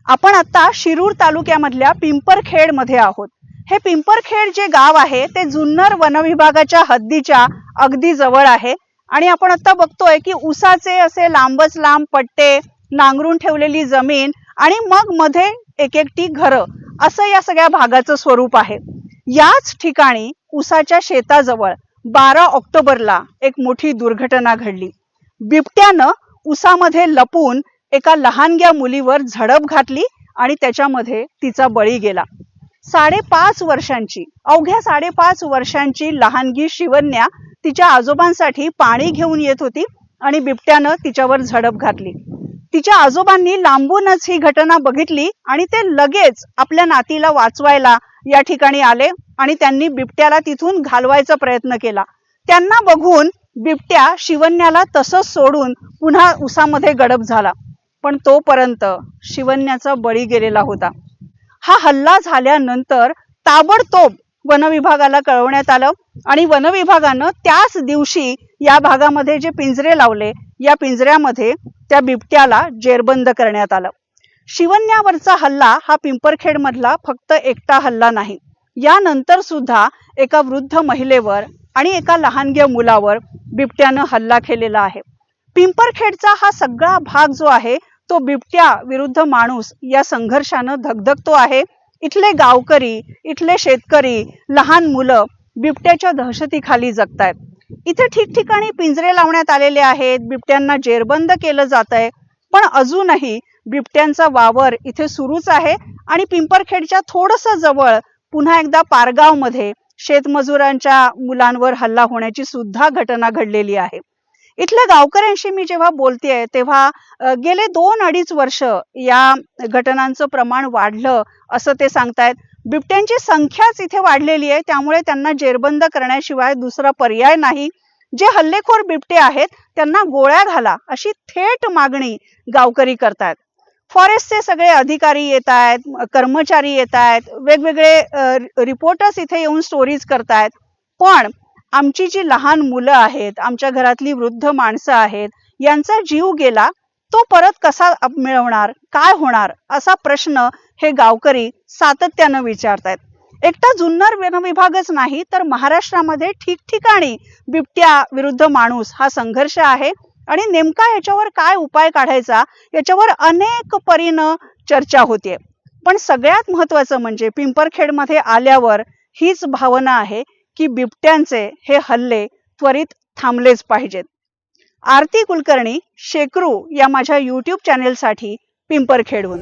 आपण आता शिरूर तालुक्यामधल्या पिंपरखेड मध्ये आहोत। हे पिंपरखेड जे गाव आहे ते जुन्नर वनविभागाच्या हद्दीच्या अगदी जवळ आहे आणि आपण आता बघतोय की ऊसाचे असे लांबच लांब पट्टे, नांगरून ठेवलेली जमीन आणि मग मध्ये एक एकटी घरं असं या सगळ्या भागाचं स्वरूप आहे। याच ठिकाणी ऊसाच्या शेताजवळ 12 ऑक्टोबरला एक मोठी दुर्घटना घडली। बिबट्यानं ऊसामध्ये लपून एका लहानग्या मुलीवर झडप घातली आणि त्याच्यामध्ये तिचा बळी गेला। 5.5 वर्षांची, अवघ्या 5.5 वर्षांची लहानगी शिवन्या तिच्या आजोबांसाठी पाणी घेऊन येत होती आणि बिबट्यानं तिच्यावर झडप घातली। तिच्या आजोबांनी लांबूनच ही घटना बघितली आणि ते लगेच आपल्या नातीला वाचवायला या ठिकाणी आले आणि त्यांनी बिबट्याला तिथून घालवायचा प्रयत्न केला। त्यांना बघून बिबट्या शिवन्याला तसंच सोडून पुन्हा उसामध्ये गडप झाला, पण तोपर्यंत शिवन्याचा बळी गेलेला होता। हा हल्ला झाल्यानंतर ताबडतोब वनविभागाला कळवण्यात आलं आणि वनविभागानं त्याच दिवशी या भागामध्ये जे पिंजरे लावले, या पिंजऱ्यामध्ये त्या बिबट्याला जेरबंद करण्यात आलं। शिवन्यावरचा हल्ला हा पिंपरखेड मधला फक्त एकटा हल्ला नाही, यानंतर सुद्धा एका वृद्ध महिलेवर आणि एका लहानग्या मुलावर बिबट्यानं हल्ला केलेला आहे। पिंपरखेडचा हा सगळा भाग जो आहे तो बिबट्या विरुद्ध माणूस या संघर्षानं धगधगतो आहे। इथले गावकरी, इथले शेतकरी, लहान मुलं बिबट्याच्या दहशतीखाली जगतायत। इथे ठिकठिकाणी पिंजरे लावण्यात आलेले आहेत, बिबट्यांना जेरबंद केलं जातंय, पण अजूनही बिबट्यांचा वावर इथे सुरूच आहे आणि पिंपरखेडच्या थोडंसं जवळ पुन्हा एकदा पारगाव मध्ये शेतमजुरांच्या मुलांवर हल्ला होण्याची सुद्धा घटना घडलेली आहे। इथल्या गावकऱ्यांशी मी जेव्हा बोलतेय तेव्हा गेले 2-2.5 वर्ष या घटनांचं प्रमाण वाढलं असं ते सांगतायत। बिबट्यांची संख्याच इथे वाढलेली आहे, त्यामुळे त्यांना जेरबंद करण्याशिवाय दुसरा पर्याय नाही। जे हल्लेखोर बिबटे आहेत त्यांना गोळ्या घाला अशी थेट मागणी गावकरी करतायत। फॉरेस्टचे सगळे अधिकारी येत आहेत, कर्मचारी येत आहेत, वेगवेगळे रिपोर्टर्स इथे येऊन स्टोरीज करतायत, पण आमची जी लहान मुलं आहेत, आमच्या घरातली वृद्ध माणसं आहेत, यांचा जीव गेला तो परत कसा मिळवणार, काय होणार असा प्रश्न हे गावकरी सातत्यानं विचारतायत। एकटा जुन्नर वनविभागच नाही तर महाराष्ट्रामध्ये ठिकठिकाणी बिबट्या विरुद्ध माणूस हा संघर्ष आहे आणि नेमका याच्यावर काय उपाय काढायचा याच्यावर अनेक परीनं चर्चा होते। पण सगळ्यात महत्त्वाचं म्हणजे पिंपरखेडमध्ये आल्यावर हीच भावना आहे की बिबट्यांचे हे हल्ले त्वरित थांबलेच पाहिजेत। आरती कुलकर्णी, शेकरू या माझ्या YouTube चॅनेलसाठी पिंपरखेडहून।